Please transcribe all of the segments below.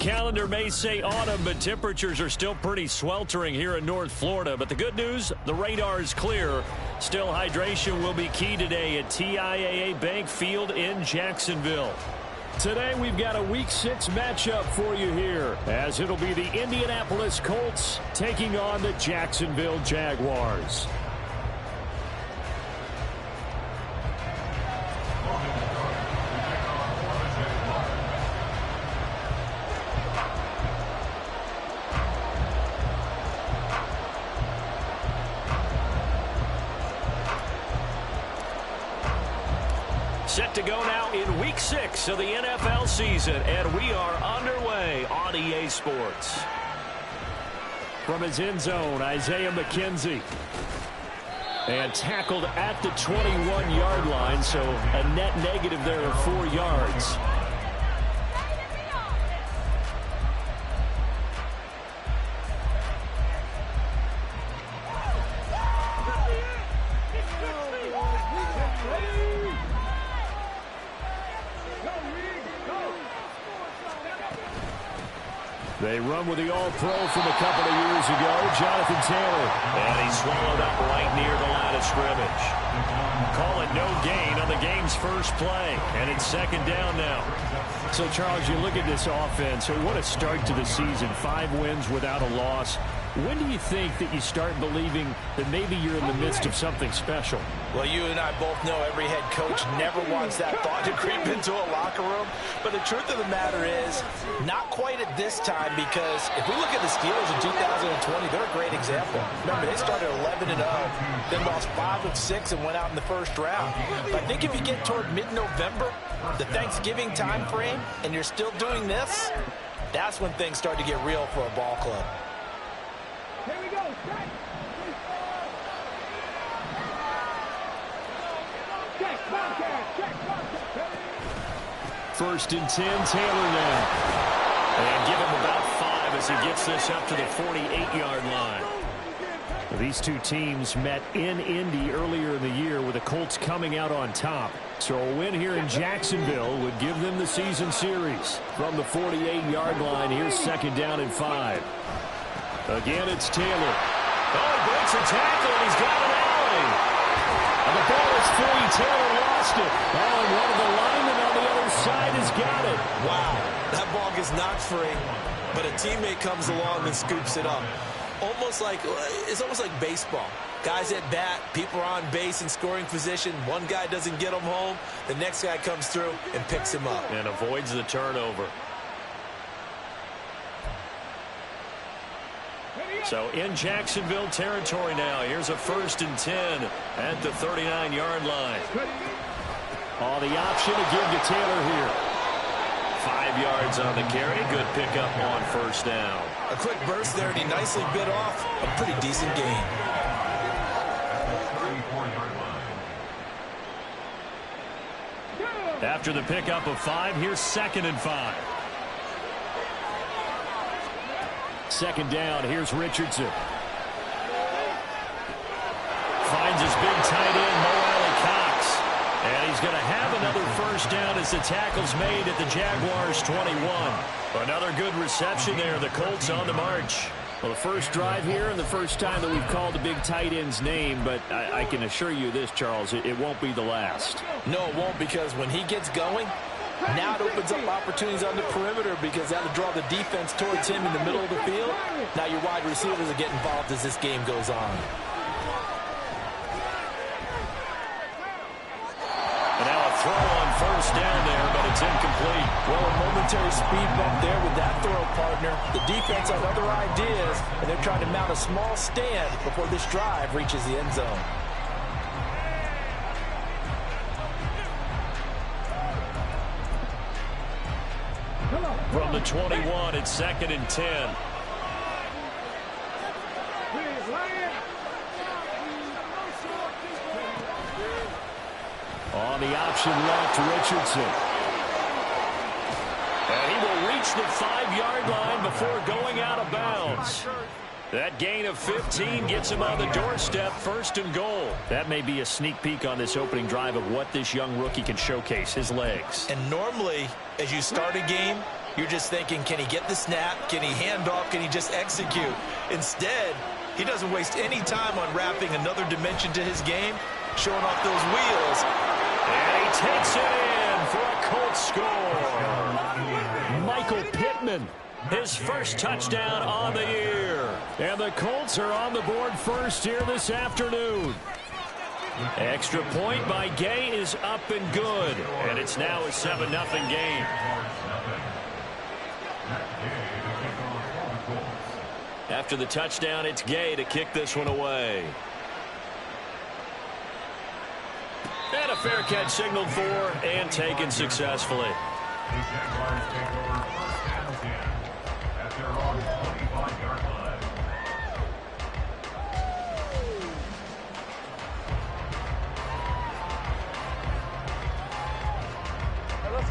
calendar may say autumn, but temperatures are still pretty sweltering here in North Florida. But the good news, the radar is clear. Still, hydration will be key today at TIAA Bank Field in Jacksonville. Today, we've got a Week 6 matchup for you here, as it'll be the Indianapolis Colts taking on the Jacksonville Jaguars. Set to go now in Week 6 of the NFL season, and we are underway on EA Sports. From his end zone, Isaiah McKenzie. And tackled at the 21-yard line, so a net negative there of 4 yards. They run with the All-Pro from a couple of years ago, Jonathan Taylor. And he swallowed up right near the line of scrimmage. Call it no gain on the game's first play. And it's second down now. So, Charles, you look at this offense. So what a start to the season. 5 wins without a loss. When do you think that you start believing that maybe you're in the midst of something special? Well, you and I both know every head coach never wants that thought to creep into a locker room. But the truth of the matter is, not quite at this time, because if we look at the Steelers in 2020, they're a great example. Remember, they started 11-0, then lost 5 of 6 and went out in the first round. But I think if you get toward mid-November, the Thanksgiving time frame, and you're still doing this, that's when things start to get real for a ball club. Here we go. First and 10, Taylor now. And give him about 5 as he gets this up to the 48-yard line. These two teams met in Indy earlier in the year, with the Colts coming out on top. So a win here in Jacksonville would give them the season series. From the 48-yard line, here's second down and 5. Again, it's Taylor. Oh, he breaks a tackle, and he's got an alley. And the ball is free. Taylor lost it. Oh, and one of the linemen on the other side has got it. Wow, that ball gets knocked free, but a teammate comes along and scoops it up. It's almost like baseball. Guys at bat, people are on base in scoring position. One guy doesn't get him home. The next guy comes through and picks him up. And avoids the turnover. So in Jacksonville territory now. Here's a first and 10 at the 39-yard line. Oh, the option to give to Taylor here. 5 yards on the carry. Good pickup on first down. A quick burst there, and he nicely bit off a pretty decent gain. After the pickup of 5, here's second and 5. Second down, here's Richardson. Finds his big tight end, Mo Alley-Cox. And he's going to have another first down as the tackle's made at the Jaguars' 21. Another good reception there, the Colts on the march. Well, the first drive here and the first time that we've called the big tight end's name, but I can assure you this, Charles, it won't be the last. No, it won't, because when he gets going, now it opens up opportunities on the perimeter, because that'll draw the defense towards him in the middle of the field. Now your wide receivers will get involved as this game goes on. And now a throw on first down there, but it's incomplete. Well, a momentary speed bump there with that throw, partner. The defense has other ideas, and they're trying to mount a small stand before this drive reaches the end zone. From the 21, it's second and 10. On the option left, Richardson. And he will reach the 5-yard line before going out of bounds. That gain of 15 gets him on the doorstep, first and goal. That may be a sneak peek on this opening drive of what this young rookie can showcase, his legs. And normally, as you start a game, You're just thinking, can he get the snap? Can he hand off? Can he just execute? Instead, he doesn't waste any time unwrapping another dimension to his game, showing off those wheels. And he takes it in for a Colts score. Michael Pittman, his first touchdown on the year. And the Colts are on the board first here this afternoon. Extra point by Gay is up and good. And it's now a 7-0 game. After the touchdown, it's Gay to kick this one away. And a fair catch signaled for and taken successfully.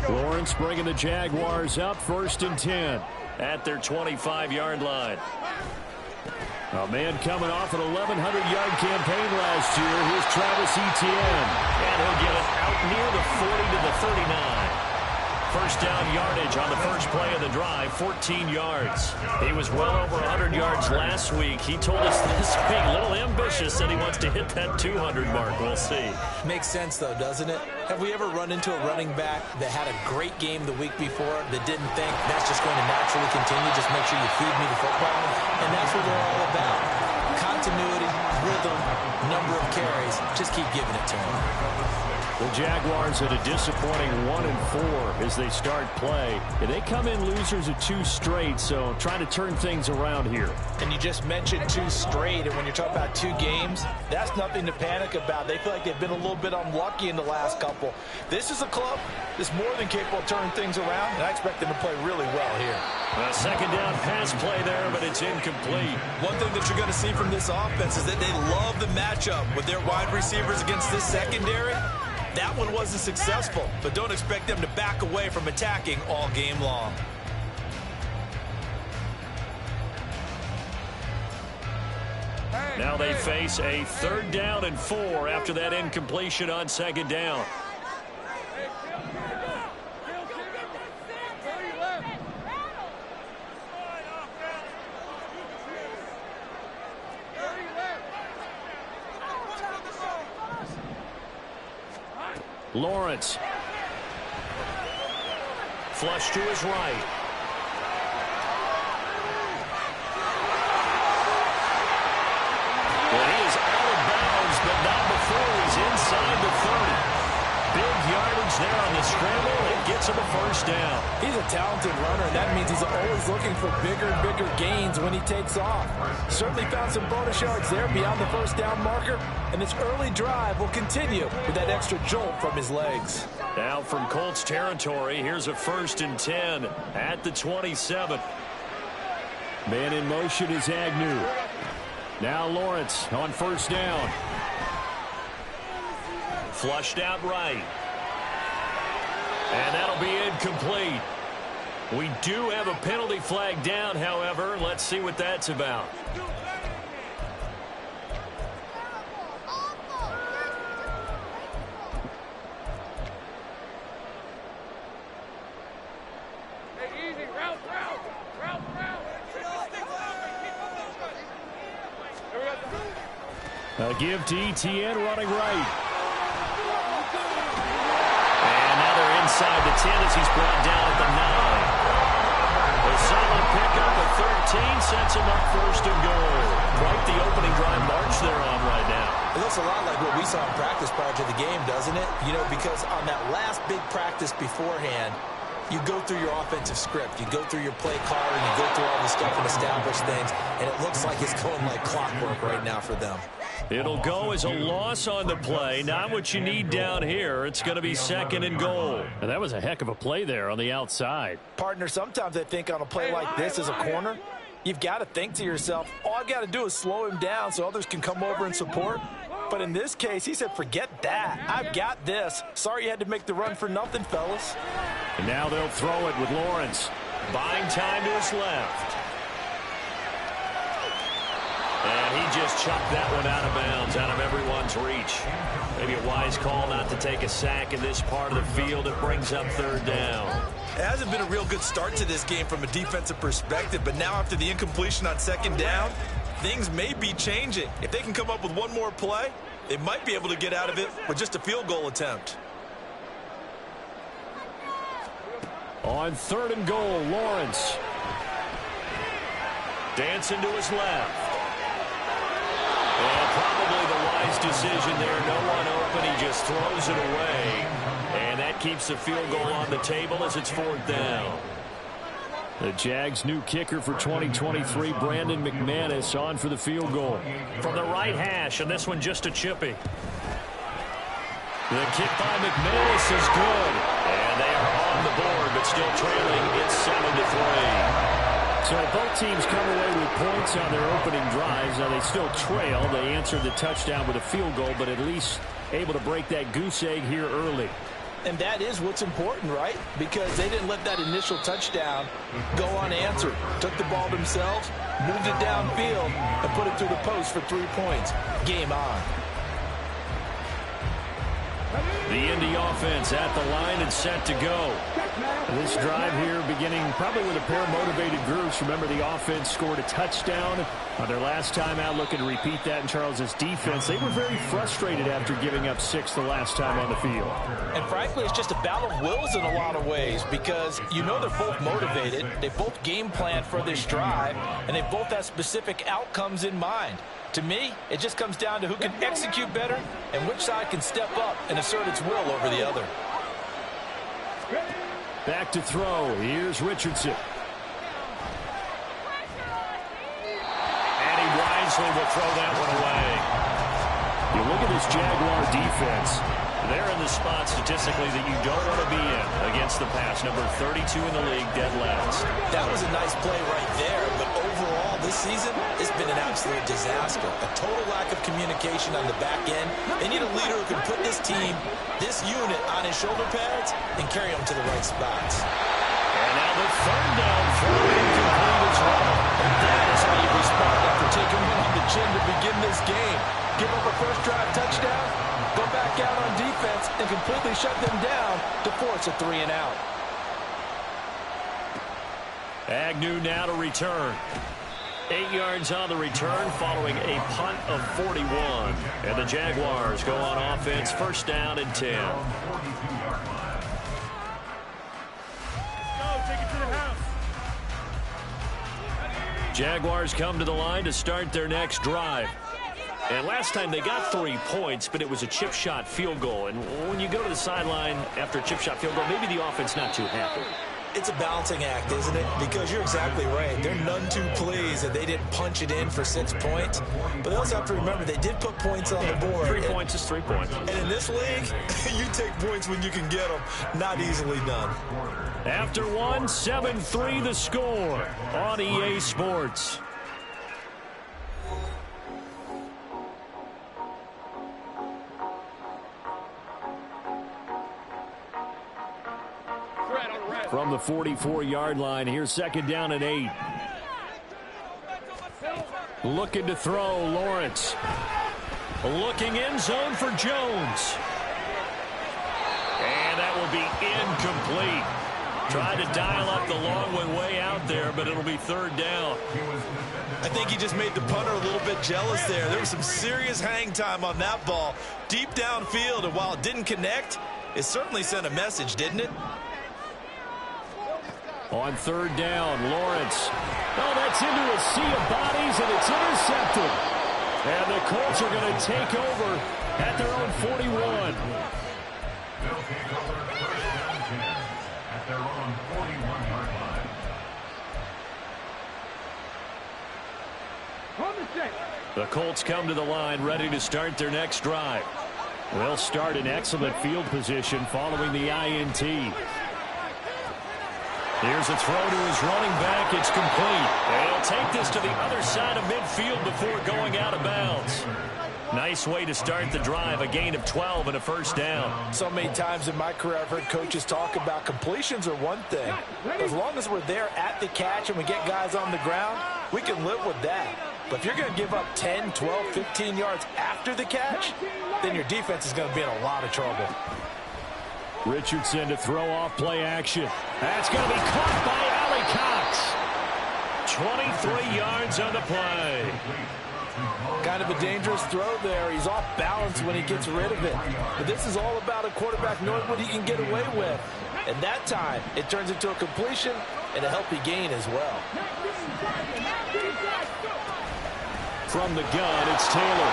Lawrence bringing the Jaguars up 1st and 10 at their 25-yard line. A man coming off an 1,100-yard campaign last year. Here's Travis Etienne. And he'll get it out near the 40 to the 39. First down yardage on the first play of the drive, 14 yards. He was well over 100 yards last week. He told us this week, a little ambitious, that he wants to hit that 200 mark. We'll see. Makes sense, though, doesn't it? Have we ever run into a running back that had a great game the week before that didn't think that's just going to naturally continue? Just make sure you feed me the football. And that's what they're all about. Continuity, rhythm, number of carries. Just keep giving it to him. The Jaguars at a disappointing 1-4 as they start play. They come in losers of 2 straight, so trying to turn things around here. And you just mentioned 2 straight, and when you're talking about 2 games, that's nothing to panic about. They feel like they've been a little bit unlucky in the last couple. This is a club that's more than capable of turning things around, and I expect them to play really well here. A second down pass play there, but it's incomplete. One thing that you're going to see from this offense is that they love the matchup with their wide receivers against this secondary. That one wasn't successful, but don't expect them to back away from attacking all game long. Now they face a 3rd down and 4 after that incompletion on 2nd down. Lawrence. Flush to his right. Well, he is out of bounds, but not before he's inside the 30. Big yardage there on the scramble. It gets him a first down. He's a talented runner, and that means he's always looking for bigger and bigger gains when he takes off. Certainly found some bonus yards there beyond the first down marker, and this early drive will continue with that extra jolt from his legs. Now from Colts territory, here's a 1st and 10 at the 27. Man in motion is Agnew. Now Lawrence on 1st down. Flushed out right. And that'll be incomplete. We do have a penalty flag down, however. Let's see what that's about. A give to Etienne running right. And now they're inside the 10 as he's brought down at the 9. A solid pickup of 13 sets him up 1st and goal. Quite the opening drive march they're on right now. It looks a lot like what we saw in practice prior to the game, doesn't it? You know, because on that last big practice beforehand, you go through your offensive script, you go through your play calling, you go through all the stuff and establish things, and it looks like it's going like clockwork right now for them. It'll go as a loss on the play. Not what you need down here. It's going to be 2nd and goal. And that was a heck of a play there on the outside. Partner, sometimes I think on a play like this as a corner, you've got to think to yourself, all I got to do is slow him down so others can come over and support. But in this case, he said, forget that. I've got this. Sorry you had to make the run for nothing, fellas. And now they'll throw it with Lawrence. Buying time to his left. And he just chucked that one out of bounds, out of everyone's reach. Maybe a wise call not to take a sack in this part of the field. It brings up third down. It hasn't been a real good start to this game from a defensive perspective, but now after the incompletion on second down, things may be changing. If they can come up with one more play, they might be able to get out of it with just a field goal attempt. On 3rd and goal, Lawrence. Dancing to his left. And probably the wise decision there. No one open. He just throws it away. And that keeps the field goal on the table as it's 4th down. The Jags' new kicker for 2023, Brandon McManus, on for the field goal. From the right hash, and this one just a chippy. The kick by McManus is good. And they are on the board, but still trailing. It's 7-3. So both teams come away with points on their opening drives. Now they still trail. They answered the touchdown with a field goal, but at least able to break that goose egg here early. And that is what's important, right? Because they didn't let that initial touchdown go unanswered. Took the ball themselves, moved it downfield, and put it through the post for 3 points. Game on. The Indy offense at the line and set to go. This drive here beginning probably with a pair of motivated groups. Remember, the offense scored a touchdown on their last time out. Looking to repeat that in Charles's defense. They were very frustrated after giving up 6 the last time on the field. And frankly, it's just a battle of wills in a lot of ways because you know they're both motivated. They both game plan for this drive, and they both have specific outcomes in mind. To me, it just comes down to who can execute better and which side can step up and assert its will over the other. Back to throw. Here's Richardson. And he wisely will throw that one away. You look at this Jaguar defense. They're in the spot statistically that you don't want to be in against the pass. Number 32 in the league, dead last. That was a nice play right there, but overall this season, it's been an absolute disaster. A total lack of communication on the back end. They need a leader who can put this team, this unit, on his shoulder pads and carry them to the right spots. And now the 3rd down throw incomplete as well. And that is how you respond after taking one on the chin to begin this game. Give up a first drive touchdown, go back out on defense, and completely shut them down to force a 3-and-out. Agnew now to return. 8 yards on the return following a punt of 41. And the Jaguars go on offense, 1st down and 10. Jaguars come to the line to start their next drive. And last time they got 3 points, but it was a chip shot field goal. And when you go to the sideline after a chip shot field goal, maybe the offense not too happy. It's a balancing act, isn't it? Because you're exactly right. They're none too pleased that they didn't punch it in for 6 points. But they also have to remember they did put points on the board. 3 points is 3 points. And in this league, you take points when you can get them. Not easily done. After 1, 7-3 the score on EA Sports. From the 44-yard line, here's 2nd down and 8. Looking to throw, Lawrence. Looking end zone for Jones. And that will be incomplete. Tried to dial up the long one way out there, but it'll be 3rd down. I think he just made the punter a little bit jealous there. There was some serious hang time on that ball. Deep downfield, and while it didn't connect, it certainly sent a message, didn't it? On 3rd down, Lawrence. Oh, that's into a sea of bodies, and it's intercepted. And the Colts are going to take over at their own 41. At their own 41-yard line. The Colts come to the line ready to start their next drive. They'll start in excellent field position following the INT. Here's a throw to his running back. It's complete. And he'll take this to the other side of midfield before going out of bounds. Nice way to start the drive. A gain of 12 and a 1st down. So many times in my career I've heard coaches talk about completions are one thing. As long as we're there at the catch and we get guys on the ground, we can live with that. But if you're going to give up 10, 12, 15 yards after the catch, then your defense is going to be in a lot of trouble. Richardson to throw off play action. That's going to be caught by Allie Cox. 23 yards on the play. Kind of a dangerous throw there. He's off balance when he gets rid of it. But this is all about a quarterback knowing what he can get away with. And that time, it turns into a completion and a healthy gain as well. From the gun, it's Taylor.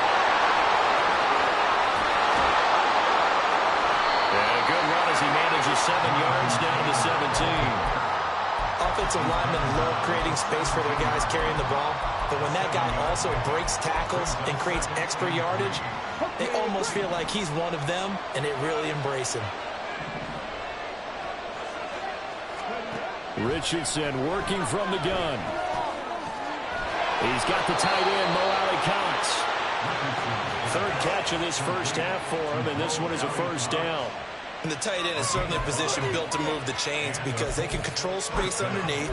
And a good run as he manages 7 yards down to 17. Offensive linemen love creating space for their guys carrying the ball. But when that guy also breaks tackles and creates extra yardage, they almost feel like he's one of them, and they really embrace him. Richardson working from the gun. He's got the tight end, Mo Cox. Third catch of this first half for him, and this one is a first down. And the tight end is certainly a position built to move the chains because they can control space underneath.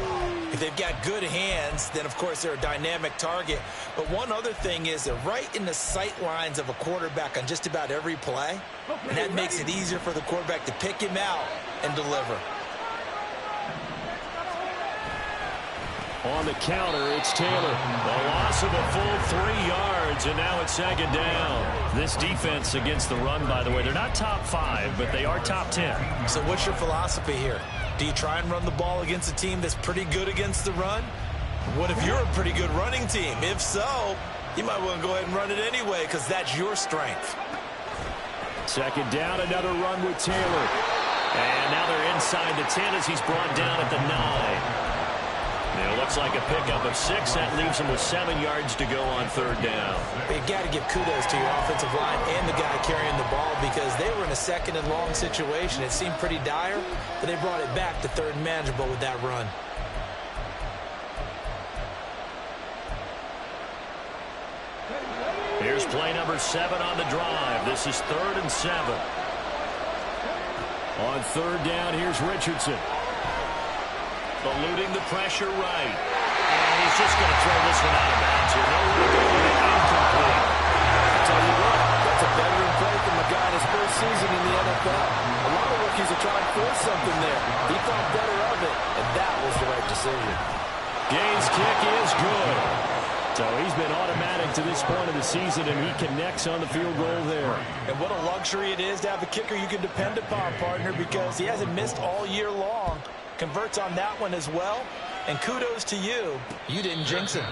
If they've got good hands, then, of course, they're a dynamic target. But one other thing is they're right in the sight lines of a quarterback on just about every play, and that makes it easier for the quarterback to pick him out and deliver. On the counter, it's Taylor. A loss of a full 3 yards, and now it's second down. This defense against the run, by the way, they're not top 5, but they are top 10. So what's your philosophy here? Do you try and run the ball against a team that's pretty good against the run? What if you're a pretty good running team? If so, you might want to go ahead and run it anyway because that's your strength. Second down, another run with Taylor. And now they're inside the 10 as he's brought down at the 9. It looks like a pickup of 6. That leaves him with 7 yards to go on third down. You got to give kudos to your offensive line and the guy carrying the ball because they were in a second and long situation. It seemed pretty dire, but they brought it back to third and manageable with that run. Here's play number 7 on the drive. This is 3rd and 7. On third down, here's Richardson. Eluding the pressure right. And he's just going to throw this one out of bounds here. Nowhere to go with it. Incomplete. I'll tell you what, that's a veteran play from a guy in his first season in the NFL. A lot of rookies are trying to force something there. He thought better of it, and that was the right decision. Gaines' kick is good. So he's been automatic to this point of the season, and he connects on the field goal there. And what a luxury it is to have a kicker you can depend upon, partner, because he hasn't missed all year long. Converts on that one as well. And kudos to you. You didn't jinx him.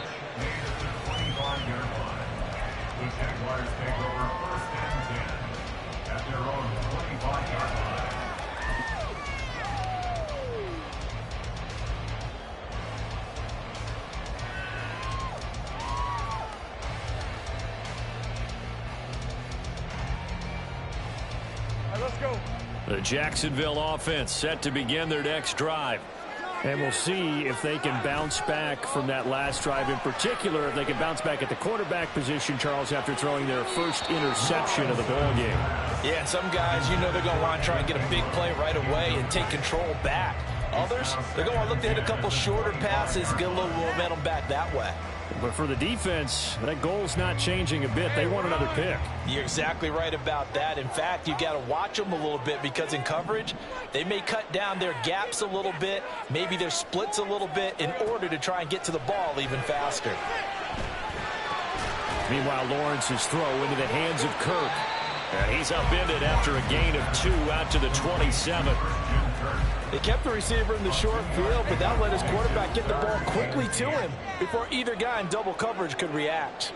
Let's go. The Jacksonville offense set to begin their next drive. And we'll see if they can bounce back from that last drive. In particular, if they can bounce back at the quarterback position, Charles, after throwing their first interception of the ball game. Yeah, some guys, you know they're going to want to try and get a big play right away and take control back. Others, they're going to look to hit a couple shorter passes, get a little momentum back that way. But for the defense, that goal's not changing a bit. They want another pick. You're exactly right about that. In fact, you got to watch them a little bit because in coverage, they may cut down their gaps a little bit, maybe their splits a little bit in order to try and get to the ball even faster. Meanwhile, Lawrence's throw into the hands of Kirk. And he's upended after a gain of 2 out to the 27. They kept the receiver in the short field, but that let his quarterback get the ball quickly to him before either guy in double coverage could react.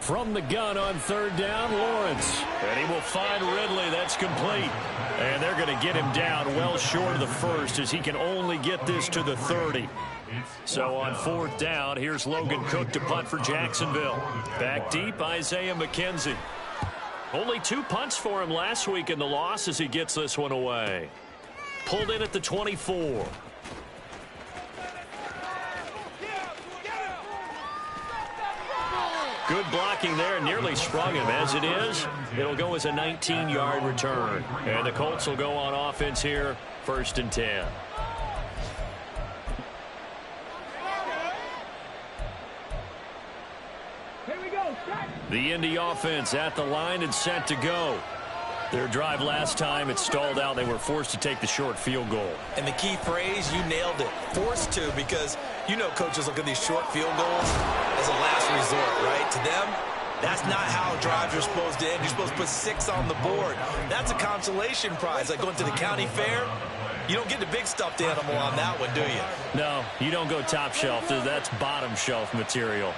From the gun on third down, Lawrence. And he will find Ridley. That's complete. And they're going to get him down well short of the first as he can only get this to the 30. So on fourth down, here's Logan Cook to punt for Jacksonville. Back deep, Isaiah McKenzie. Only 2 punts for him last week in the loss as he gets this one away. Pulled in at the 24. Good blocking there, nearly sprung him. As it is, it'll go as a 19-yard return. And the Colts will go on offense here, 1st and 10. The Indy offense at the line and set to go. Their drive last time, it stalled out. They were forced to take the short field goal. And the key phrase, you nailed it, forced to, because you know coaches look at these short field goals as a last resort, right? To them, that's not how drives are supposed to end. You're supposed to put 6 on the board. That's a consolation prize, like going to the county fair. You don't get the big stuffed animal on that one, do you? No, you don't go top shelf. That's bottom shelf material.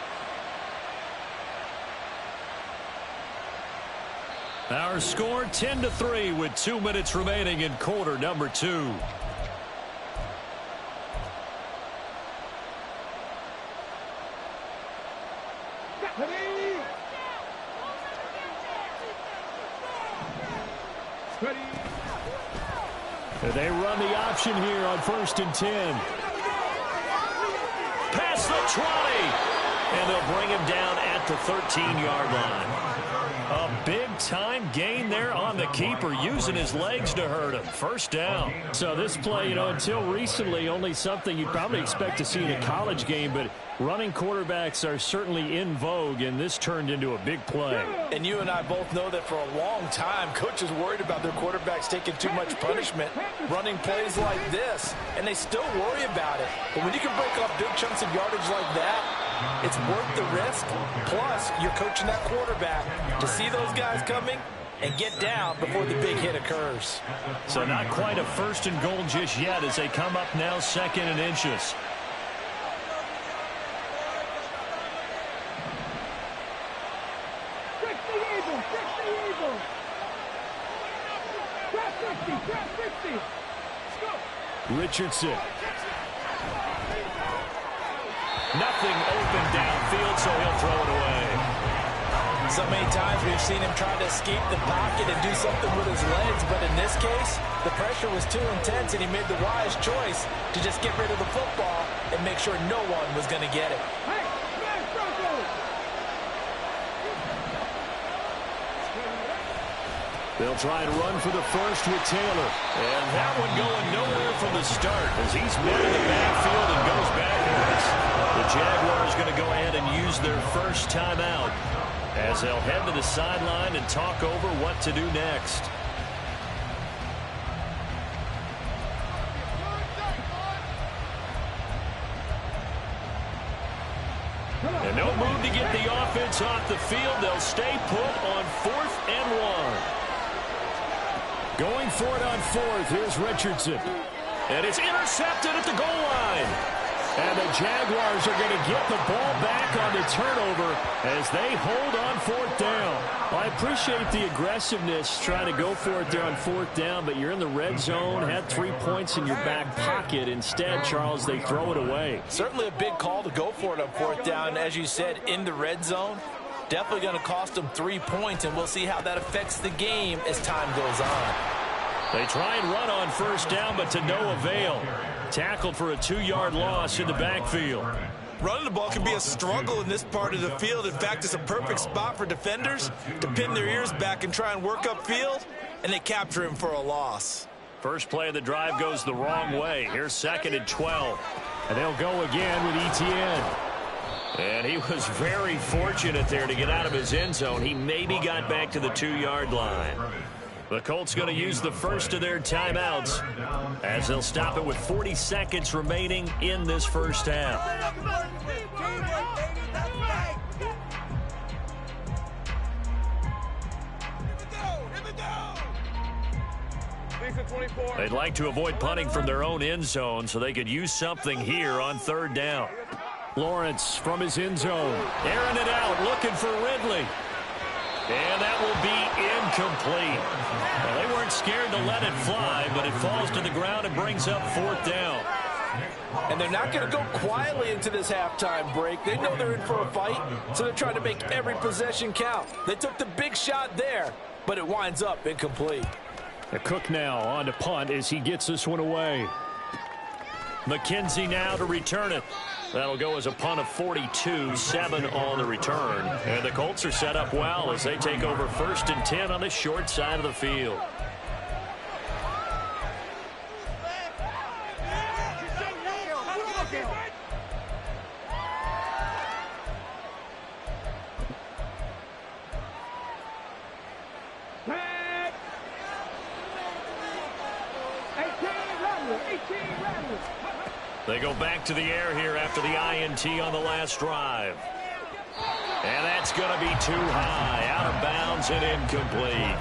Our score 10-3 with 2 minutes remaining in quarter number 2. They run the option here on 1st and 10. Past the 20. And they'll bring him down at the 13-yard line. A big-time gain there on the keeper, using his legs to hurt him. First down. So this play, until recently, only something you'd probably expect to see in a college game, but running quarterbacks are certainly in vogue, and this turned into a big play. And you and I both know that for a long time, coaches worried about their quarterbacks taking too much punishment, running plays like this, and they still worry about it. But when you can break off big chunks of yardage like that, it's worth the risk. Plus, you're coaching that quarterback to see those guys coming and get down before the big hit occurs. So not quite a 1st and goal just yet as they come up now 2nd and inches. Richardson. Nothing open downfield, so he'll throw it away. So many times we've seen him try to escape the pocket and do something with his legs, but in this case, the pressure was too intense, and he made the wise choice to just get rid of the football and make sure no one was going to get it. They'll try and run for the first with Taylor. And that one going nowhere from the start as he's met in the backfield and goes backwards. The Jaguars going to go ahead and use their first timeout as they'll head to the sideline and talk over what to do next. And no move to get the offense off the field. They'll stay put on 4th and 1. Going for it on 4th. Here's Richardson. And it's intercepted at the goal line. And the Jaguars are going to get the ball back on the turnover as they hold on 4th down. Well, I appreciate the aggressiveness trying to go for it there on 4th down, but you're in the red zone, had 3 points in your back pocket. Instead, Charles, they throw it away. Certainly a big call to go for it on 4th down, as you said, in the red zone. Definitely going to cost them 3 points, and we'll see how that affects the game as time goes on. They try and run on 1st down, but to no avail. Tackled for a 2-yard loss in the backfield. Running the ball can be a struggle in this part of the field. In fact, it's a perfect spot for defenders to pin their ears back and try and work upfield, and they capture him for a loss. First play of the drive goes the wrong way. Here's 2nd and 12. And they'll go again with Etienne. And he was very fortunate there to get out of his end zone. He maybe got back to the 2-yard line. The Colts going to use the first of their timeouts as they'll stop it with 40 seconds remaining in this first half. They'd like to avoid punting from their own end zone so they could use something here on 3rd down. Lawrence from his end zone, airing it out, looking for Ridley. And that will be incomplete. Well, they weren't scared to let it fly, but it falls to the ground and brings up 4th down. And they're not going to go quietly into this halftime break. They know they're in for a fight, so they're trying to make every possession count. They took the big shot there, but it winds up incomplete. The Cook now on to punt as he gets this one away. McKenzie now to return it. That'll go as a punt of 42, 7 on the return. And the Colts are set up well as they take over 1st and 10 on the short side of the field. They go back to the air here after the INT on the last drive. And that's going to be too high, out of bounds and incomplete.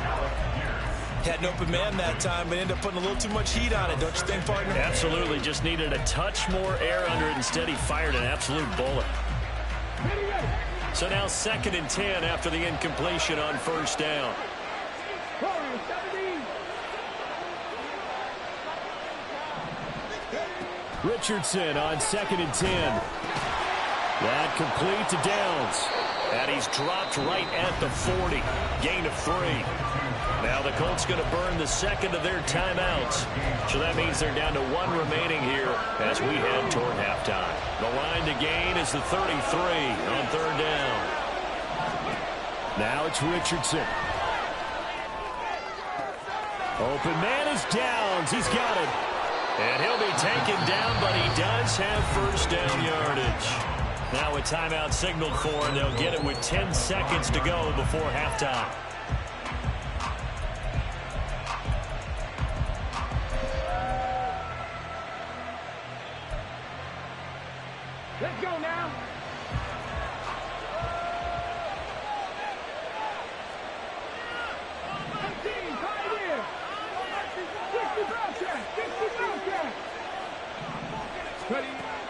Had an open man that time, but ended up putting a little too much heat on it, don't you think, partner? Absolutely, just needed a touch more air under it. Instead, he fired an absolute bullet. So now 2nd and 10 after the incompletion on first down. Richardson on 2nd and 10. That complete to Downs. And he's dropped right at the 40. Gain of 3. Now the Colts going to burn the second of their timeouts. So that means they're down to 1 remaining here as we head toward halftime. The line to gain is the 33 on 3rd down. Now it's Richardson. Open man is Downs. He's got it. And he'll be taken down, but he does have first down yardage. Now a timeout signaled for, and they'll get it with 10 seconds to go before halftime. Let's go now.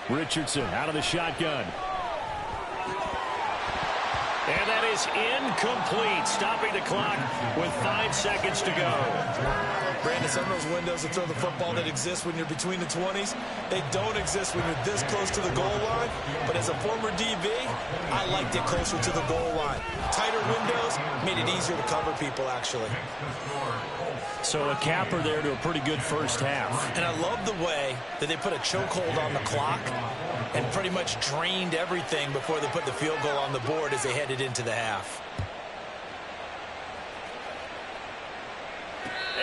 Richardson out of the shotgun. And that is incomplete, stopping the clock with 5 seconds to go. Brandon, some of those windows to throw the football that exist when you're between the 20s, they don't exist when you're this close to the goal line. But as a former DB, I liked it closer to the goal line. Tighter windows made it easier to cover people, actually. So a capper there to a pretty good first half. And I love the way that they put a chokehold on the clock and pretty much drained everything before they put the field goal on the board as they headed into the half.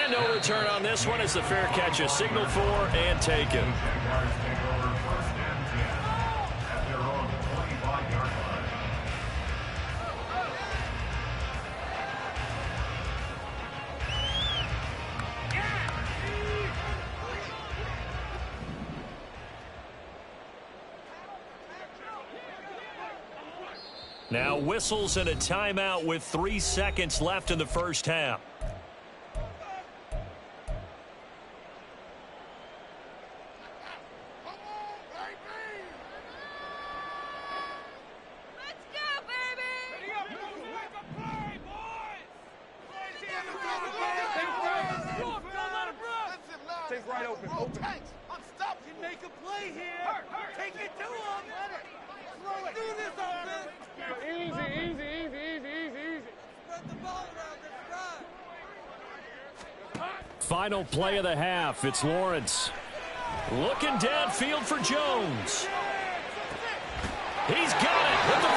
And no return on this one as the fair catch is signaled for and taken. Now whistles and a timeout with 3 seconds left in the first half. Final play of the half. It's Lawrence. Looking downfield for Jones. He's got it at the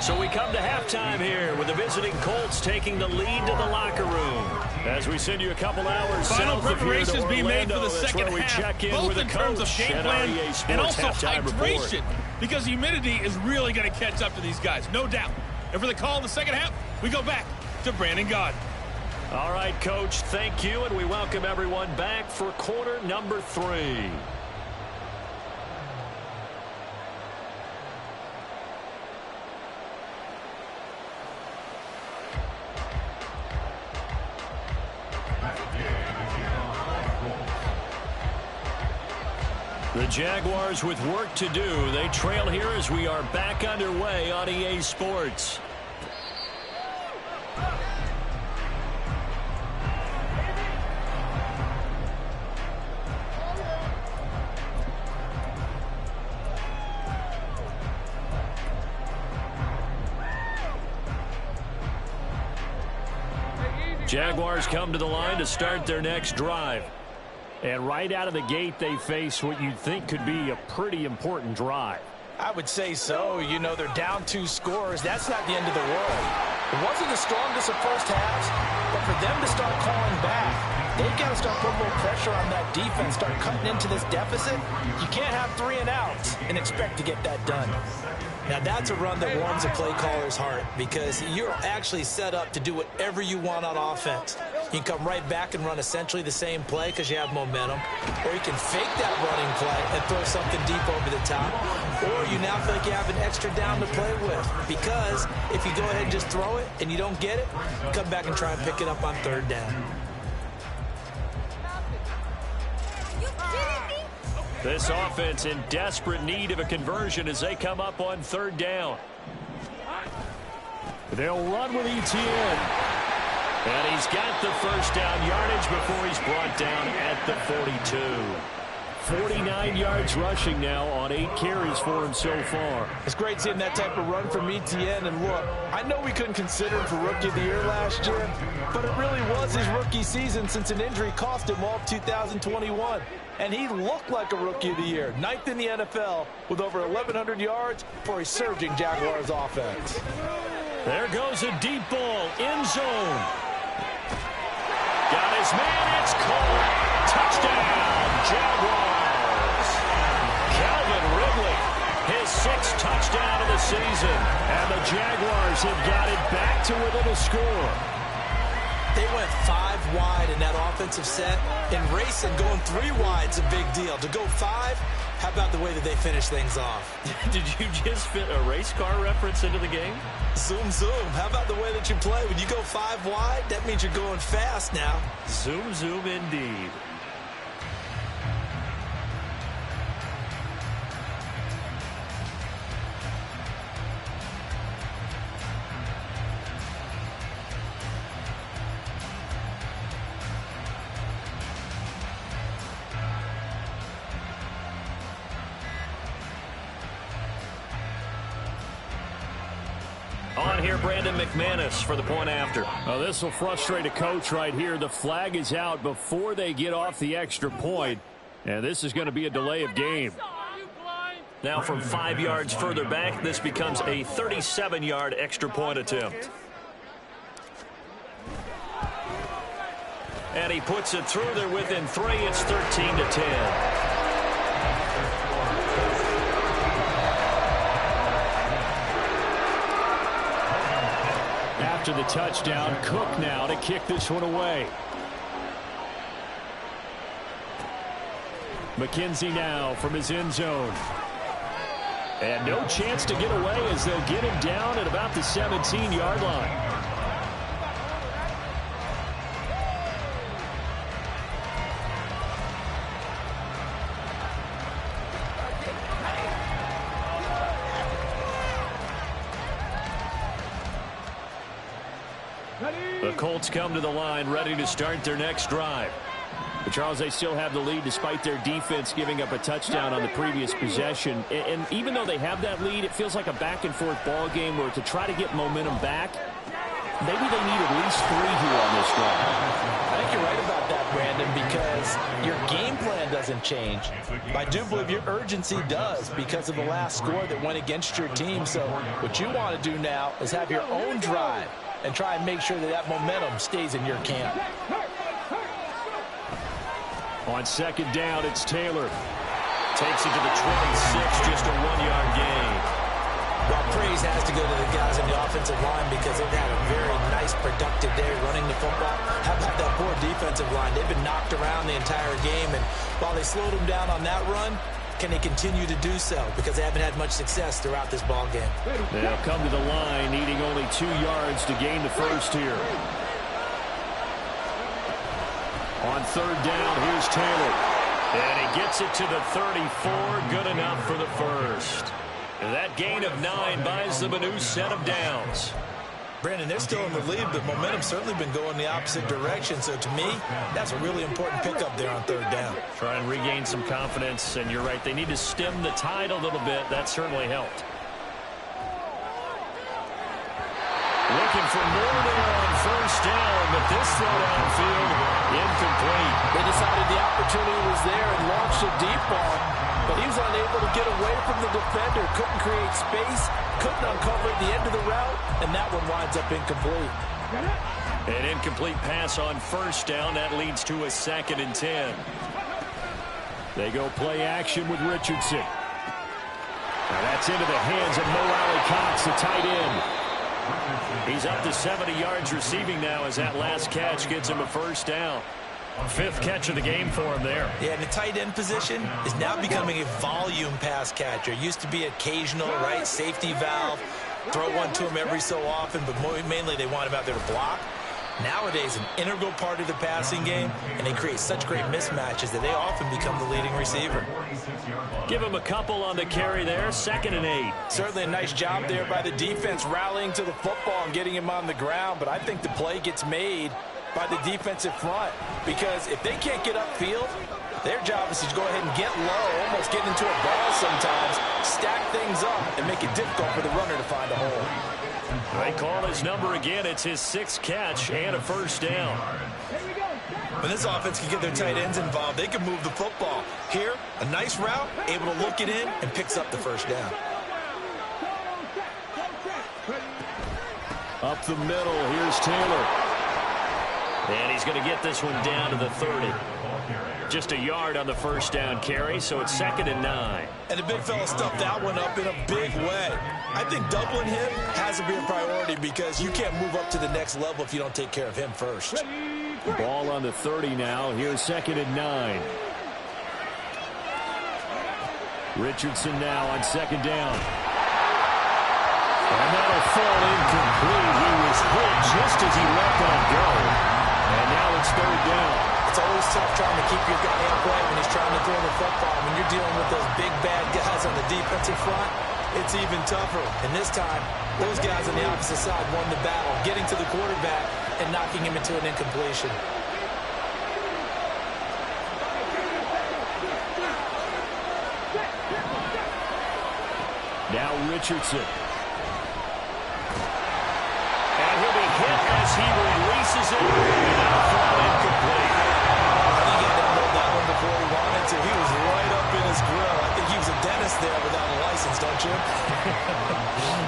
15. So we come to halftime here with the visiting Colts taking the lead to the locker room. As we send you a couple hours Final south of here to preparations Orlando, being made for the second we half, check in both with in the terms of coach game plan and also hydration, because humidity is really going to catch up to these guys, no doubt. And for the call in the second half, we go back to Brandon Gaud. All right, Coach, thank you, and we welcome everyone back for quarter number 3. The Jaguars with work to do. They trail here as we are back underway on EA Sports. Jaguars come to the line to start their next drive. And right out of the gate, they face what you'd think could be a pretty important drive. I would say so. You know, they're down 2 scores. That's not the end of the world. It wasn't the strongest of first halves, but for them to start calling back, They've got to start putting more pressure on that defense, start cutting into this deficit. You can't have 3 and outs and expect to get that done. Now, that's a run that warms a play caller's heart because you're actually set up to do whatever you want on offense. You can come right back and run essentially the same play because you have momentum, or you can fake that running play and throw something deep over the top, or you now feel like you have an extra down to play with because if you go ahead and just throw it and you don't get it, come back and try and pick it up on 3rd down. This offense in desperate need of a conversion as they come up on 3rd down. They'll run with Etienne. And he's got the first down yardage before he's brought down at the 42. 49 yards rushing now on 8 carries for him so far. It's great seeing that type of run from Etienne. And look, I know we couldn't consider him for Rookie of the Year last year, but it really was his rookie season since an injury cost him all of 2021. And he looked like a Rookie of the Year, 9th in the NFL with over 1,100 yards for a surging Jaguars offense. There goes a deep ball, end zone. Got his man, it's caught. Touchdown, Jaguars. Calvin Ridley, his 6th touchdown of the season. And the Jaguars have got it back to within a score. They went 5 wide in that offensive set. In racing, going 3 wide's a big deal. To go 5, how about the way that they finish things off? Did you just fit a race car reference into the game? Zoom, zoom. How about the way that you play? When you go 5 wide, that means you're going fast now. Zoom, zoom indeed. On here, Brandon McManus for the point after. Well, this will frustrate a coach right here. The flag is out before they get off the extra point, and this is going to be a delay of game. Now from 5 yards further back, this becomes a 37-yard extra point attempt. And he puts it through there within 3. It's 13-10. After the touchdown, Cook now to kick this one away. McKenzie now from his end zone. And no chance to get away as they'll get him down at about the 17-yard line. The Colts come to the line ready to start their next drive. But Charles, they still have the lead despite their defense giving up a touchdown on the previous possession. And even though they have that lead, it feels like a back-and-forth ball game where to try to get momentum back, maybe they need at least 3 here on this drive. I think you're right about that, Brandon, because your game plan doesn't change. I do believe your urgency does because of the last score that went against your team. So what you want to do now is have your own drive and try and make sure that that momentum stays in your camp. On 2nd down, it's Taylor. Takes it to the 26, just a 1-yard gain. Well, praise has to go to the guys in the offensive line because they've had a very nice, productive day running the football. How about that poor defensive line? They've been knocked around the entire game, and while they slowed them down on that run, can they continue to do so? Because they haven't had much success throughout this ball game. They'll come to the line, needing only 2 yards to gain the first here. On 3rd down, here's Taylor. And he gets it to the 34. Good enough for the first. And that gain of 9 buys them a new set of downs. Brandon, they're still in the lead, but momentum's certainly been going the opposite direction. So to me, that's a really important pickup there on 3rd down. Try and regain some confidence, and you're right, they need to stem the tide a little bit. That certainly helped. Looking for more there on 1st down, but this throw downfield, incomplete. They decided the opportunity was there and launched a deep ball, but he was unable to get away from the defender, couldn't create space, couldn't uncover the end of the route, and that one winds up incomplete. An incomplete pass on first down. That leads to a 2nd and 10. They go play action with Richardson. Now that's into the hands of Mo Cox, the tight end. He's up to 70 yards receiving now as that last catch gets him a first down. 5th catch of the game for him there. Yeah, and the tight end position is now becoming a volume pass catcher. Used to be occasional, right? Safety valve. Throw one to him every so often, but mainly they want him out there to block. Nowadays, an integral part of the passing game, and they create such great mismatches that they often become the leading receiver. Give him a couple on the carry there, 2nd and 8. Certainly a nice job there by the defense rallying to the football and getting him on the ground, but I think the play gets made by the defensive front, because if they can't get upfield, their job is to go ahead and get low, almost get into a ball sometimes, stack things up, and make it difficult for the runner to find a hole. They call his number again. It's his 6th catch and a first down. When this offense can get their tight ends involved, they can move the football. Here, a nice route, able to look it in, and picks up the first down. Up the middle, here's Taylor. And he's going to get this one down to the 30. Just a yard on the first down carry, so it's 2nd and 9. And the big fella stuffed that one up in a big way. I think doubling him has to be a priority because you can't move up to the next level if you don't take care of him first. Ball on the 30 now. Here's 2nd and 9. Richardson now on 2nd down. And that'll fall incomplete. He was hit just as he let that go. And now it's 3rd down. It's always tough trying to keep your guy upright when he's trying to throw the football. When you're dealing with those big, bad guys on the defensive front, it's even tougher. And this time, those guys on the opposite side won the battle, getting to the quarterback and knocking him into an incompletion. Now Richardson. And he'll be hit as he releases it. And now thrown incomplete. Before he wanted to. He was right up in his grill. I think he was a dentist there without a license, don't you?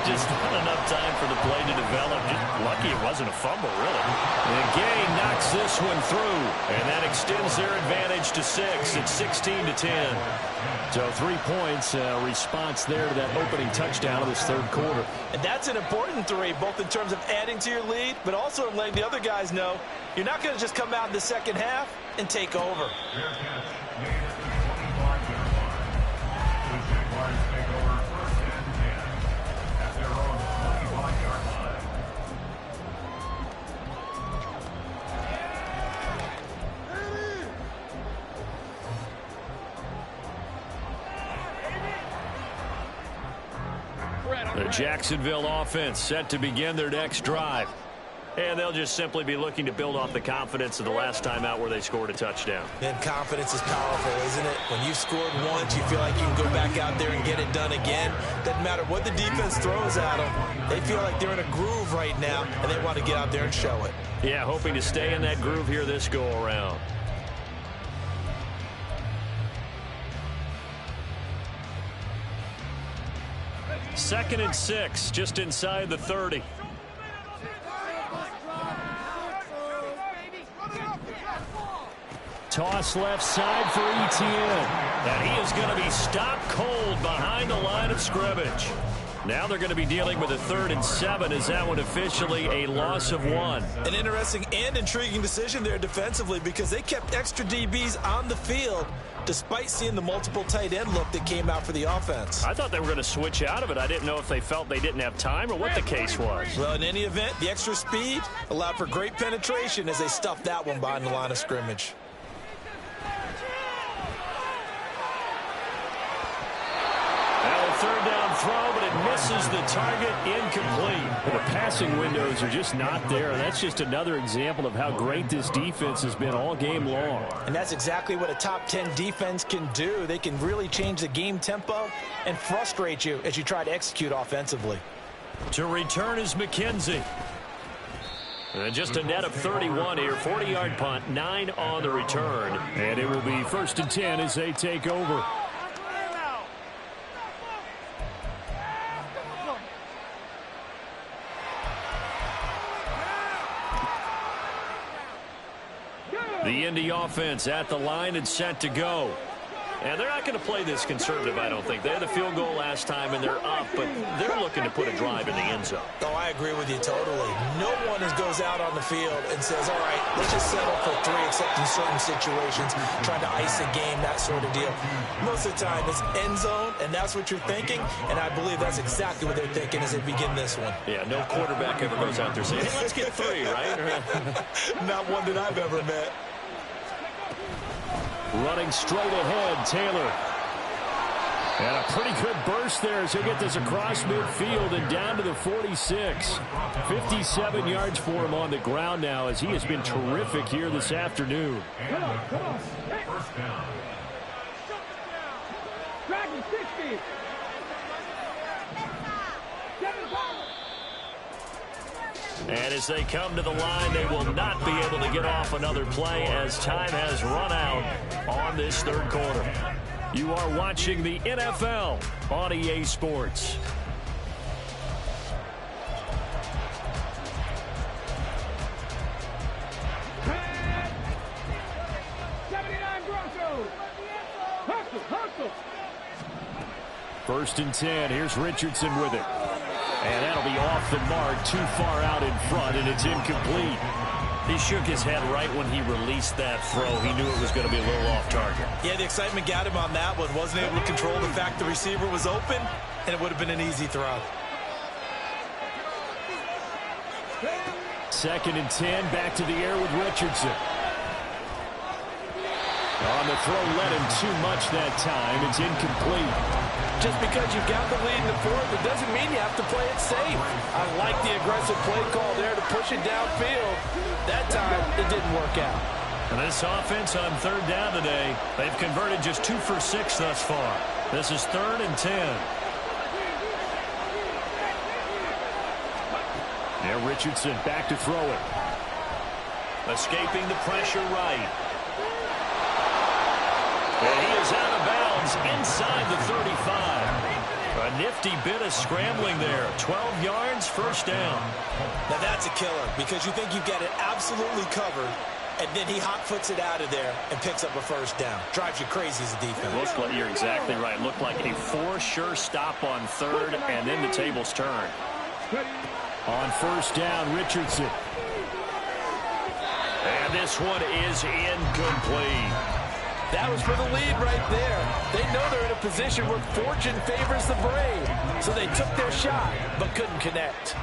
Just not enough time for the play to develop. Just lucky it wasn't a fumble, really. And Gay knocks this one through, and that extends their advantage to 6. It's 16 to 10. So 3 points, response there to that opening touchdown of this 3rd quarter. And that's an important 3, both in terms of adding to your lead, but also in letting the other guys know you're not going to just come out in the second half and take over. The Jacksonville offense set to begin their next drive. And they'll just simply be looking to build off the confidence of the last time out where they scored a touchdown. And confidence is powerful, isn't it? When you've scored once, you feel like you can go back out there and get it done again. Doesn't matter what the defense throws at them. They feel like they're in a groove right now, and they want to get out there and show it. Yeah, hoping to stay in that groove here this go-around. Second and 6, just inside the 30. Toss left side for Etienne. And he is going to be stopped cold behind the line of scrimmage. Now they're going to be dealing with a 3rd and 7. Is that one officially a loss of 1? An interesting and intriguing decision there defensively because they kept extra DBs on the field despite seeing the multiple tight end look that came out for the offense. I thought they were going to switch out of it. I didn't know if they felt they didn't have time or what the case was. Well, in any event, the extra speed allowed for great penetration as they stuffed that one behind the line of scrimmage. Third down throw, but it misses the target, incomplete. The passing windows are just not there. That's just another example of how great this defense has been all game long. And that's exactly what a top 10 defense can do. They can really change the game tempo and frustrate you as you try to execute offensively. To return is McKenzie. And just a net of 31 here. 40-yard punt, 9 on the return. And it will be 1st and 10 as they take over. The Indy offense at the line and set to go. And they're not going to play this conservative, I don't think. They had a field goal last time, and they're up, but they're looking to put a drive in the end zone. Oh, I agree with you totally. No one goes out on the field and says, all right, let's just settle for 3, except in certain situations, trying to ice a game, that sort of deal. Most of the time, it's end zone, and that's what you're thinking, and I believe that's exactly what they're thinking as they begin this one. Yeah, no quarterback ever goes out there saying, hey, let's get 3, right? Not one that I've ever met. Running straight ahead, Taylor. And a pretty good burst there as he'll get this across midfield and down to the 46. 57 yards for him on the ground now as he has been terrific here this afternoon. Come on. First down. Dragon 60. And as they come to the line, they will not be able to get off another play as time has run out on this third quarter. You are watching the NFL on EA Sports. First and 10. Here's Richardson with it. And that'll be off the mark, too far out in front, and it's incomplete. He shook his head right when he released that throw. He knew it was going to be a little off target. Yeah, the excitement got him on that one. Wasn't able to control the fact the receiver was open, and it would have been an easy throw. Second and 10, back to the air with Richardson. On the throw, led him too much that time. It's incomplete. Just because you've got the lead in the fourth, it doesn't mean you have to play it safe. I like the aggressive play call there to push it downfield. That time, it didn't work out. And this offense on third down today, they've converted just 2 for 6 thus far. This is 3rd and 10. Now Richardson back to throw it. Escaping the pressure right. And he is out of bounds inside the 35. A nifty bit of scrambling there. 12 yards, first down. Now that's a killer because you think you've got it absolutely covered, and then he hot-foots it out of there and picks up a first down. Drives you crazy as a defense. You're exactly right. Looked like a for-sure stop on third, and then the tables turned. On first down, Richardson. And this one is incomplete. That was for the lead right there. They know they're in a position where fortune favors the brave. So they took their shot, but couldn't connect.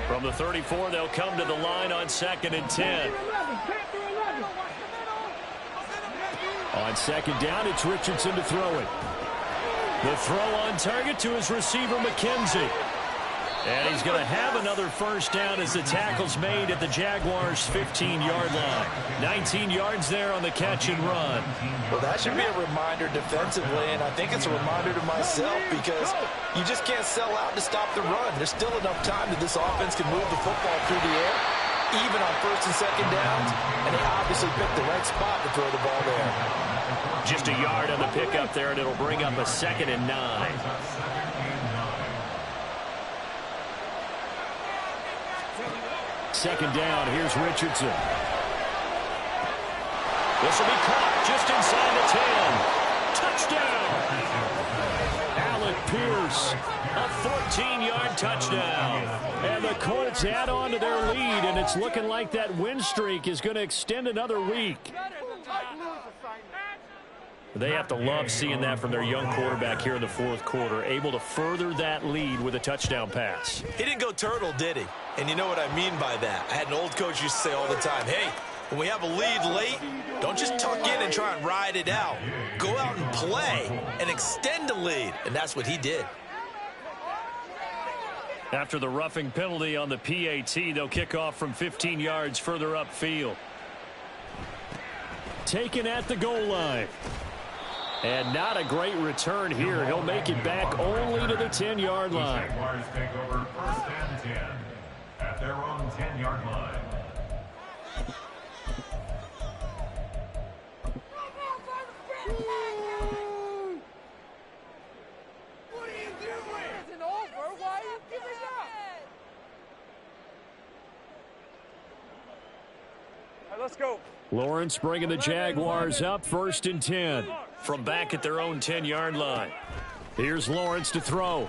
From the 34, they'll come to the line on 2nd and 10. On second down, it's Richardson to throw it. The throw on target to his receiver, McKenzie. And he's going to have another first down as the tackle's made at the Jaguars' 15-yard line. 19 yards there on the catch and run. Well, that should be a reminder defensively, and I think it's a reminder to myself because you just can't sell out to stop the run. There's still enough time that this offense can move the football through the air, even on first and second downs, and they obviously picked the right spot to throw the ball there. Just a yard on the pickup there, and it'll bring up a 2nd and 9. Second down, here's Richardson. This will be caught just inside the 10. Touchdown! Alec Pierce, a 14-yard touchdown. And the Colts add on to their lead, and it's looking like that win streak is going to extend another week. They have to love seeing that from their young quarterback here in the fourth quarter, able to further that lead with a touchdown pass. He didn't go turtle, did he? And you know what I mean by that. I had an old coach used to say all the time, hey, when we have a lead late, don't just tuck in and try and ride it out. Go out and play and extend the lead. And that's what he did. After the roughing penalty on the PAT, they'll kick off from 15 yards further upfield. Taken at the goal line. And not a great return here. He'll make it back only to the 10-yard line. Jaguars take over 1st and 10 at their own 10-yard line. What are you doing? It isn't over. Why are you giving up? Hello? let's go. Lawrence bringing the Jaguars up 1st and 10 from back at their own 10-yard line. Here's Lawrence to throw.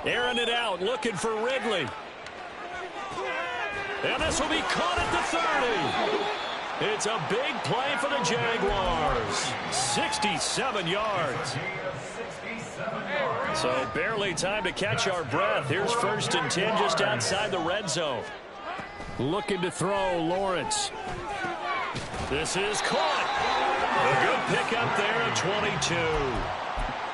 Airing it out, looking for Ridley. And this will be caught at the 30. It's a big play for the Jaguars. 67 yards. So barely time to catch our breath. Here's 1st and 10 just outside the red zone. Looking to throw, Lawrence. This is caught. A good pickup there at 22.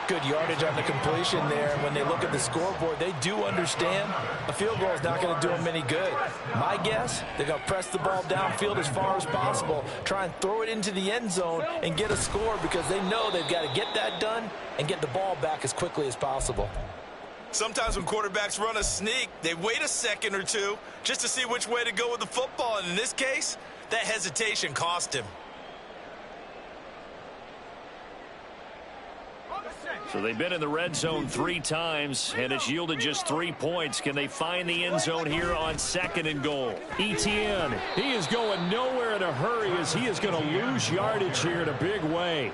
Good yardage on the completion there. And when they look at the scoreboard, they do understand a field goal is not going to do them any good. My guess, they're going to press the ball downfield as far as possible, try and throw it into the end zone and get a score because they know they've got to get that done and get the ball back as quickly as possible. Sometimes when quarterbacks run a sneak, they wait a second or two just to see which way to go with the football. And in this case, that hesitation cost him. So they've been in the red zone 3 times, and it's yielded just 3 points. Can they find the end zone here on 2nd and goal? Etienne, he is going nowhere in a hurry as he is going to lose yardage here in a big way.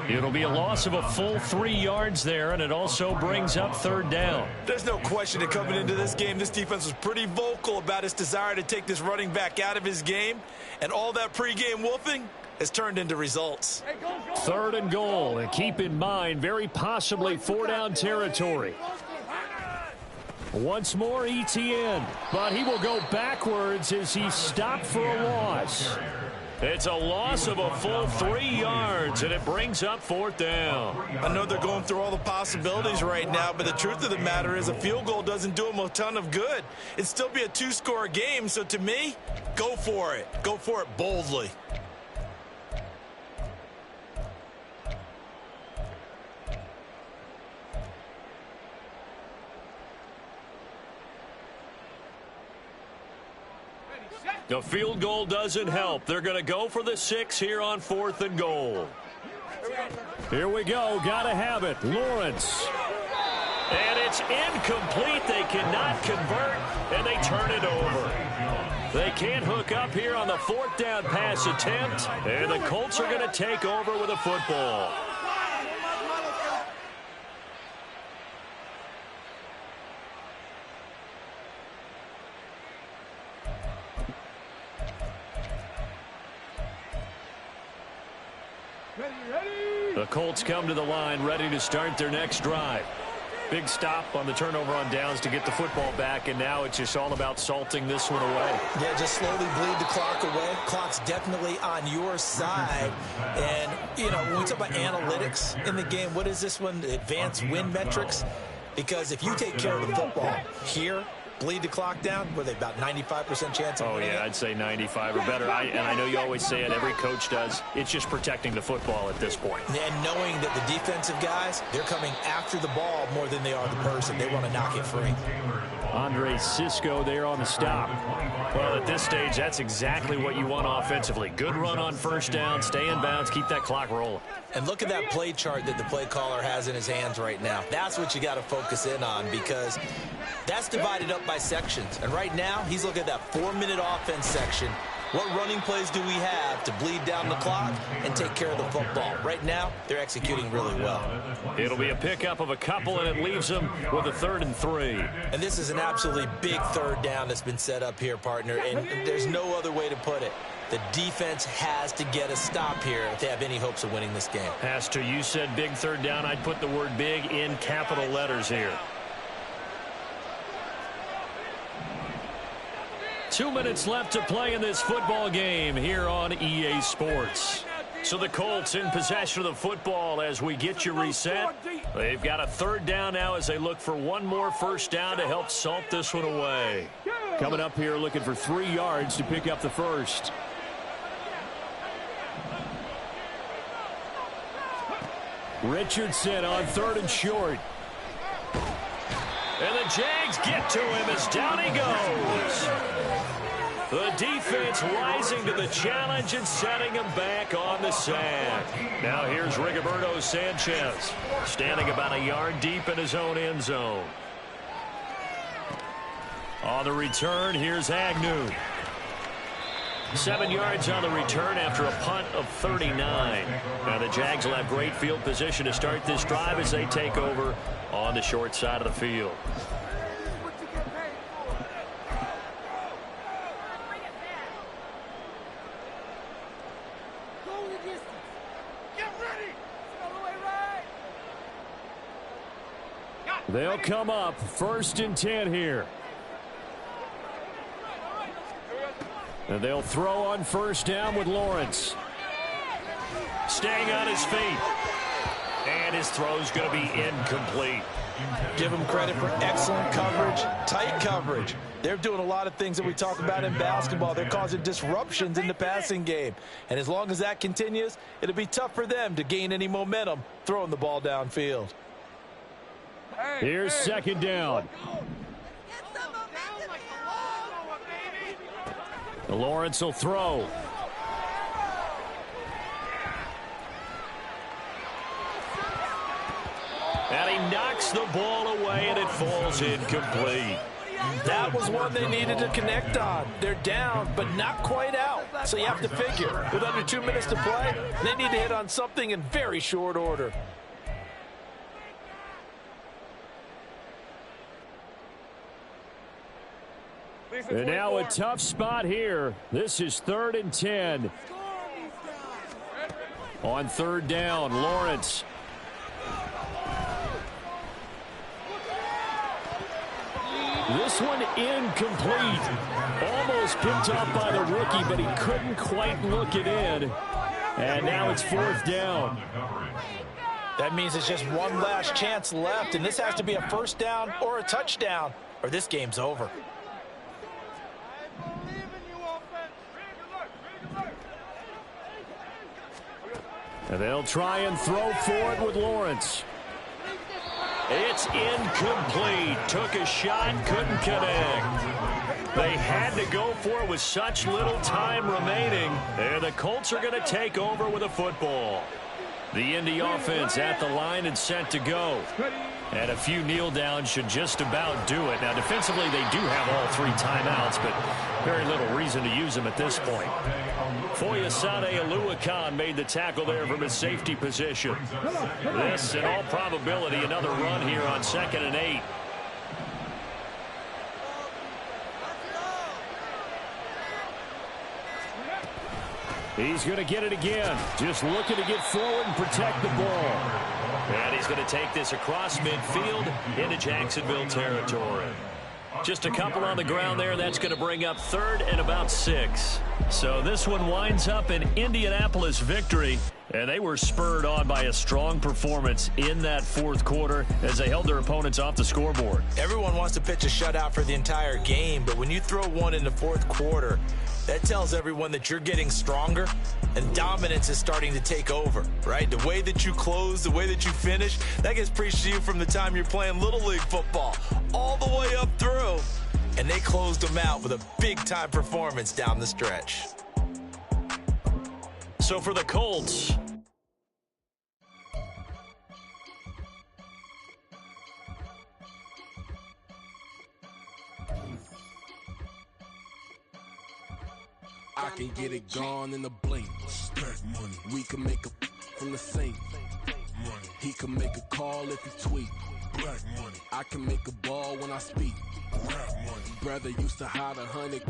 It'll be a loss of a full 3 yards there, and it also brings up 3rd down. There's no question that coming into this game, this defense was pretty vocal about its desire to take this running back out of his game, and all that pregame wolfing has turned into results. 3rd and goal, and keep in mind, very possibly 4-down territory. Once more, Etienne, but he will go backwards as he stopped for a loss. It's a loss of a full 3 yards, and it brings up 4th down. I know they're going through all the possibilities right now, but the truth of the matter is a field goal doesn't do them a ton of good. It'd still be a 2-score game, so to me, go for it. Go for it boldly. The field goal doesn't help. They're going to go for the 6 here on 4th and goal. Here we go. Got to have it. Lawrence. And it's incomplete. They cannot convert, and they turn it over. They can't hook up here on the 4th down pass attempt, and the Colts are going to take over with a football. The Colts come to the line, ready to start their next drive. Big stop on the turnover on downs to get the football back, and now it's just all about salting this one away. Yeah, just slowly bleed the clock away. Clock's definitely on your side. And, you know, when we talk about analytics in the game, what is this one? Advanced win metrics? Because if you take care of the football here, bleed the clock down, were they about 95% chance of winning? Yeah, I'd say 95 or better. And I know you always say it, every coach does. It's just protecting the football at this point. And knowing that the defensive guys, they're coming after the ball more than they are the person. They want to knock it free. Andre Cisco there on the stop. Well, at this stage, that's exactly what you want offensively. Good run on 1st down, stay in bounds, keep that clock rolling. And look at that play chart that the play caller has in his hands right now. That's what you got to focus in on, because that's divided up by sections. And right now, he's looking at that 4-minute offense section. What running plays do we have to bleed down the clock and take care of the football? Right now, they're executing really well. It'll be a pickup of a couple, and it leaves them with a 3rd and 3. And this is an absolutely big 3rd down that's been set up here, partner, and there's no other way to put it. The defense has to get a stop here if they have any hopes of winning this game. Has to. You said big 3rd down. I'd put the word big in capital letters here. 2 minutes left to play in this football game here on EA Sports. So the Colts in possession of the football as we get you reset. They've got a 3rd down now as they look for one more 1st down to help salt this one away. Coming up here looking for 3 yards to pick up the 1st. Richardson on 3rd and short. And the Jags get to him as down he goes. The defense rising to the challenge and setting him back on the sack. Now here's Rigoberto Sanchez, standing about a yard deep in his own end zone. On the return, here's Agnew. 7 yards on the return after a punt of 39. Now the Jags will have great field position to start this drive as they take over on the short side of the field. They'll come up 1st and 10 here. And they'll throw on 1st down with Lawrence. Staying on his feet. And his throw's going to be incomplete. Give them credit for excellent coverage, tight coverage. They're doing a lot of things that we talk about in basketball. They're causing disruptions in the passing game. And as long as that continues, it'll be tough for them to gain any momentum throwing the ball downfield. Here's 2nd down. Lawrence will throw. And he knocks the ball away, and it falls incomplete. That was one they needed to connect on. They're down, but not quite out. So you have to figure, with under 2 minutes to play, they need to hit on something in very short order. And now a tough spot here. This is 3rd and 10. On 3rd down, Lawrence. This one incomplete. Almost picked up by the rookie, but he couldn't quite look it in. And now it's 4th down. That means it's just one last chance left, and this has to be a 1st down or a touchdown, or this game's over. And they'll try and throw forward with Lawrence. It's incomplete. Took a shot, couldn't connect. They had to go for it with such little time remaining. And the Colts are going to take over with a football. The Indy offense at the line and set to go. And a few kneel downs should just about do it. Now, defensively, they do have all 3 timeouts, but very little reason to use them at this point. Foyesade Oluwakan made the tackle there from his safety position. This, in all probability, another run here on 2nd and 8. He's going to get it again. Just looking to get forward and protect the ball. And he's going to take this across midfield into Jacksonville territory. Just a couple on the ground there. That's going to bring up 3rd and about 6. So this one winds up an Indianapolis victory. And they were spurred on by a strong performance in that 4th quarter as they held their opponents off the scoreboard. Everyone wants to pitch a shutout for the entire game, but when you throw one in the 4th quarter, that tells everyone that you're getting stronger and dominance is starting to take over, right? The way that you close, the way that you finish, that gets preached to you from the time you're playing Little League football all the way up through. And they closed them out with a big-time performance down the stretch. So for the Colts, I can get it gone in a blink. Money. We can make a from the sink. Money. He can make a call if he tweet. Black money. I can make a ball when I speak. Brother used to hide 100.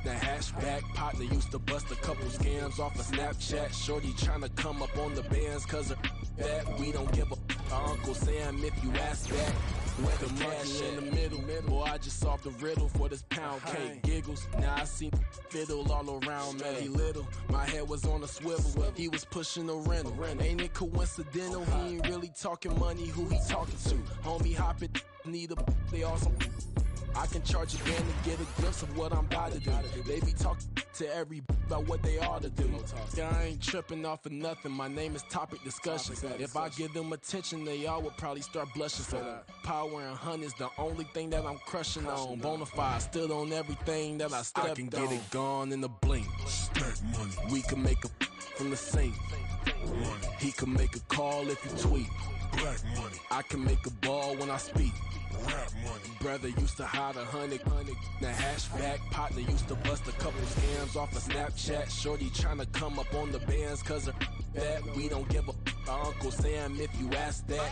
The hashback partner used to bust a couple scams off of Snapchat. Shorty tryna come up on the bands cause of that. We don't give a Uncle Sam if you ask that. With the cash in the middle. Boy, I just solved the riddle for this pound cake. Giggles, now I see fiddle all around me. Little, my head was on a swivel. He was pushing a rental. Ain't it coincidental? He ain't really talking money, who he talking to? Homie hopping, need a, they awesome. I can charge again and get a glimpse of what I'm about to do. They be talking to every about what they ought to do. I ain't tripping off of nothing. My name is topic discussion. If I give them attention, they all would probably start blushing. So power and hunt is the only thing that I'm crushing on. Bonafide stood on everything that I stepped on. I can get it gone in a blink. We can make a from the sink. He can make a call if you tweet. Black money. I can make a ball when I speak. Rap money. Brother used to hide 100. The hashback partner used to bust a couple scams off of Snapchat. Shorty tryna come up on the bands cause of that. We don't give a Uncle Sam if you ask that.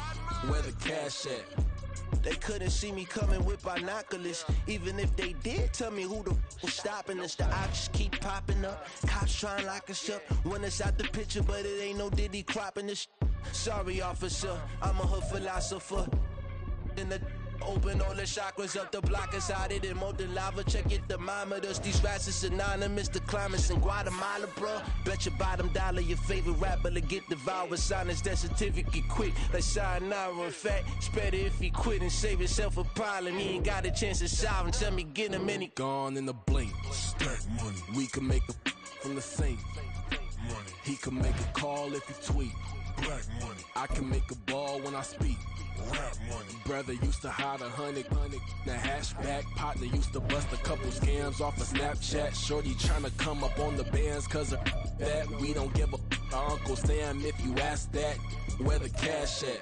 Where the cash at? They couldn't see me coming with binoculars. Even if they did, tell me who the was stopping us. The options keep popping up. Cops trying to lock us up. When it's out the picture, but it ain't no Diddy cropping this. Sorry, officer, I'm a hood philosopher. In the open all the chakras up, the block is out it and molten lava. Check your thermometers. These rats is synonymous to climates in Guatemala, bro. Bet your bottom dollar your favorite rapper to get devoured. Sign his death certificate quick, like sayonara. In fact, it's better if he quit and save himself a problem. He ain't got a chance to solve and tell me get him any. Gone in the blink. Stack money. We can make a from the sink. Money. He can make a call if he tweet. Black money. I can make a ball when I speak. Rap money. Brother used to hide 100. The hashback partner used to bust a couple scams off of Snapchat. Shorty tryna come up on the bands cause of that. We don't give a Uncle Sam if you ask that. Where the cash at?